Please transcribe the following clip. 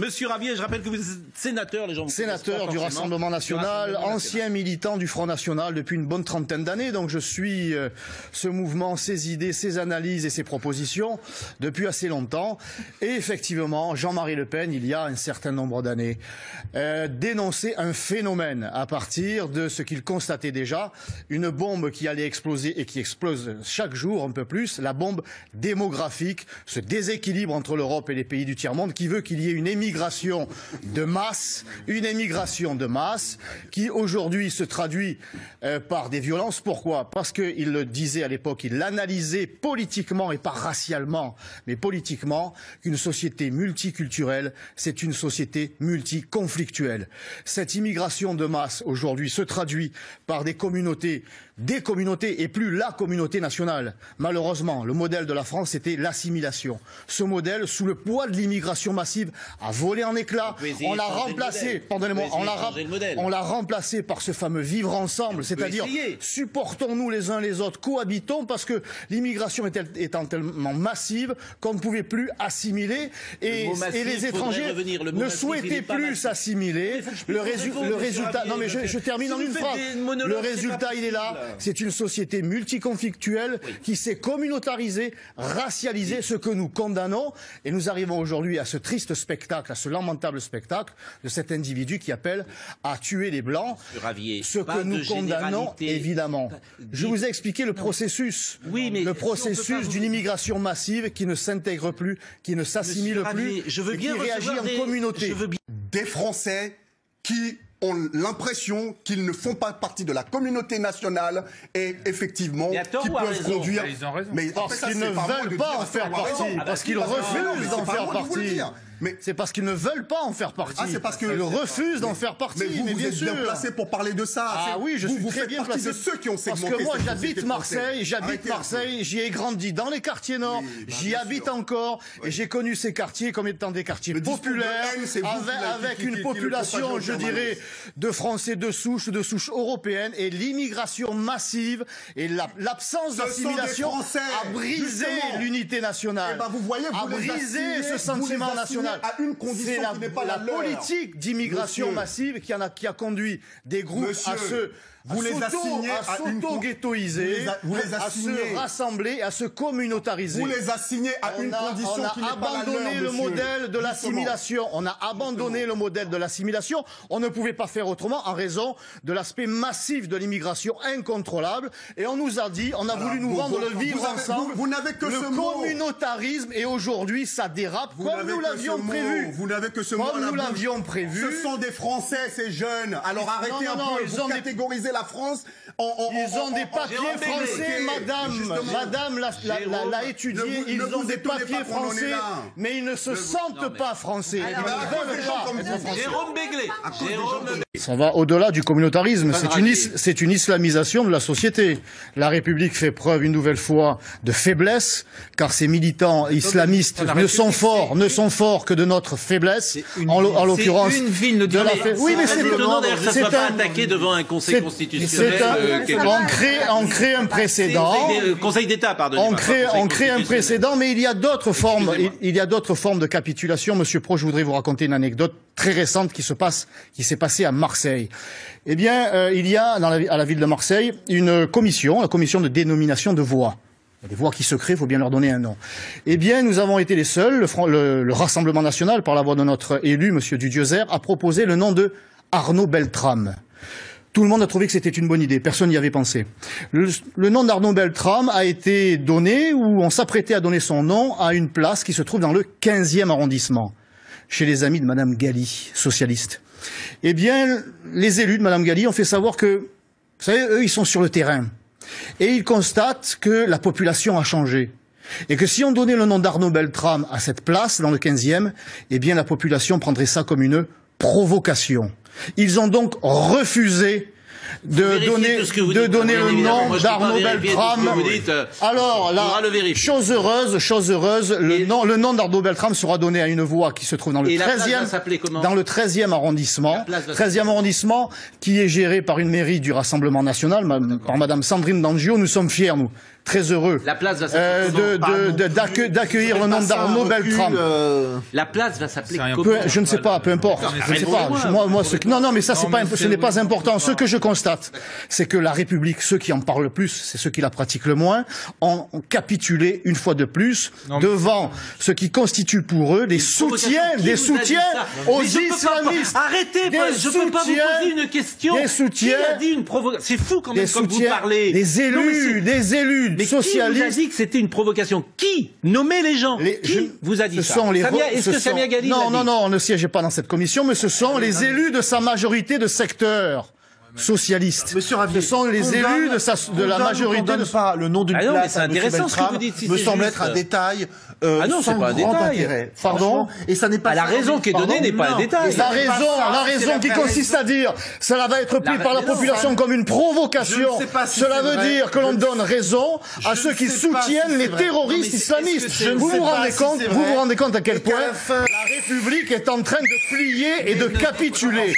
Monsieur Ravier, je rappelle que vous êtes sénateur, les gens vous sénateur du Rassemblement National, ancien militant du Front National depuis une bonne trentaine d'années. Donc je suis ce mouvement, ses idées, ses analyses et ses propositions depuis assez longtemps. Et effectivement, Jean-Marie Le Pen, il y a un certain nombre d'années, dénonçait un phénomène à partir de ce qu'il constatait déjà, une bombe qui allait exploser et qui explose chaque jour un peu plus, la bombe démographique, ce déséquilibre entre l'Europe et les pays du tiers-monde qui veut qu'il y ait une émigration de masse qui aujourd'hui se traduit par des violences. Pourquoi? Parce qu'il le disait à l'époque, il l'analysait politiquement et pas racialement, mais politiquement, qu'une société multiculturelle, c'est une société multiconflictuelle. Cette immigration de masse aujourd'hui se traduit par des communautés et plus la communauté nationale. Malheureusement, le modèle de la France, c'était l'assimilation. Ce modèle, sous le poids de l'immigration massive, a volé en éclats. On l'a remplacé, pardonnez-moi, on l'a remplacé par ce fameux vivre ensemble, c'est-à-dire supportons-nous les uns les autres, cohabitons, parce que l'immigration étant tellement massive qu'on ne pouvait plus assimiler et les étrangers ne souhaitaient plus s'assimiler. Le résultat, non mais je termine en une phrase. Le résultat, il est là. C'est une société multiconflictuelle qui s'est communautarisée, racialisée, ce que nous condamnons. Et nous arrivons aujourd'hui à ce triste spectacle, à ce lamentable spectacle de cet individu qui appelle à tuer les Blancs. Ce que nous condamnons, évidemment. Je vous ai expliqué le processus. Le processus d'une immigration massive qui ne s'intègre plus, qui ne s'assimile plus, qui réagit en communauté. Des Français qui ont l'impression qu'ils ne font pas partie de la communauté nationale et effectivement qui peuvent conduire. Mais parce qu'ils ne veulent pas en faire partie, parce qu'ils refusent d'en faire partie. C'est parce qu'ils ne veulent pas en faire partie. C'est parce qu'ils refusent d'en faire partie. Mais vous êtes bien placé pour parler de ça. Ah oui, je suis très bien placé. De ceux qui ont segmenté. Parce que moi, j'habite Marseille, j'y ai grandi dans les quartiers nord, j'y habite encore, et j'ai connu ces quartiers comme étant des quartiers populaires, avec une population, je dirais, de Français de souche européenne, et l'immigration massive et l'absence d'assimilation a brisé l'unité nationale, a brisé ce sentiment national. C'est la politique d'immigration massive qui a conduit des groupes à s'auto-ghettoiser, à se rassembler, à se communautariser. Vous les assignez à une condition qui n'est pas la leur, On a abandonné le modèle de l'assimilation. On a abandonné le modèle de l'assimilation. On ne pouvait pas faire autrement en raison de l'aspect massif de l'immigration incontrôlable. Et on nous a dit, on a voulu nous vendre le vivre ensemble. Vous n'avez que ce mot. Le communautarisme. Et aujourd'hui, ça dérape comme nous l'avions prévu. Vous n'avez que ce mot. Comme nous l'avions prévu. Ce sont des Français, ces jeunes. Alors arrêtez un peu. Vous catégoriser la France. Ils ont des papiers français, madame l'a étudié, ils ont des papiers français, mais ils ne se sentent pas français. Ils ne veulent pas. Jérôme Béglé. Ça va au-delà du communautarisme, c'est une islamisation de la société. La République fait preuve une nouvelle fois de faiblesse, car ces militants islamistes ne sont forts que de notre faiblesse, en l'occurrence. C'est une ville de la faiblesse. Oui, mais c'est étonnant d'ailleurs que ça ne soit pas attaqué devant un conseil constitutionnel. On crée un précédent. Conseil d'État, pardonnez-moi. On crée un précédent, mais il y a d'autres formes. Il y a d'autres formes de capitulation. Monsieur Pro, je voudrais vous raconter une anecdote très récente qui s'est passée à Marseille. Eh bien, il y a à la ville de Marseille une commission, la commission de dénomination de voies. Il y a des voies qui se créent, il faut bien leur donner un nom. Eh bien, nous avons été les seuls, le Rassemblement National, par la voix de notre élu, monsieur Dudieuzère, a proposé le nom de Arnaud Beltrame. Tout le monde a trouvé que c'était une bonne idée, personne n'y avait pensé. Le nom d'Arnaud Beltrame a été donné, ou on s'apprêtait à donner son nom, à une place qui se trouve dans le 15e arrondissement, chez les amis de Madame Galli, socialiste. Eh bien, les élus de Madame Galli ont fait savoir que, vous savez, eux, ils sont sur le terrain. Et ils constatent que la population a changé. Et que si on donnait le nom d'Arnaud Beltrame à cette place, dans le 15e, eh bien, la population prendrait ça comme une provocation. Ils ont donc refusé de donner le nom d'Arnaud Beltrame. Alors, chose heureuse, le nom d'Arnaud Beltrame sera donné à une voie qui se trouve dans le 13e arrondissement. 13e arrondissement, qui est géré par une mairie du Rassemblement national, par Madame Sandrine D'Angio. Nous sommes fiers, nous. Très heureux d'accueillir le nom d'Arnaud Beltrame. La place va s'appeler je ne sais pas, peu importe. Je ne sais pas. Non, mais ça, ce n'est pas important. Ce que je constate, c'est que la République, ceux qui en parlent le plus, c'est ceux qui la pratiquent le moins, ont capitulé une fois de plus devant ce qui constitue pour eux des soutiens aux islamistes. Arrêtez, je ne peux pas vous poser une question. Qui a dit une provocation? C'est fou quand même comme vous parlez. Des élus mais socialiste. Qui vous a dit que c'était une provocation? Qui? Nommez les gens. Qui vous a dit ça? Est-ce que Samia Ghali l'a dit? Non, on ne siégeait pas dans cette commission, mais ce sont les élus de sa majorité de secteur socialiste. Monsieur Ravier, ce sont les élus de la majorité de pas le nom d'une place. C'est intéressant ce que vous dites. Me semble être un détail. Non, c'est pas un détail. Pardon. Et ça n'est pas la raison qui est donnée n'est pas un détail. La raison qui consiste à dire cela va être pris par la population comme une provocation. Cela veut dire que l'on donne raison à ceux qui soutiennent les terroristes islamistes. Vous vous rendez compte à quel point la République est en train de plier et de capituler.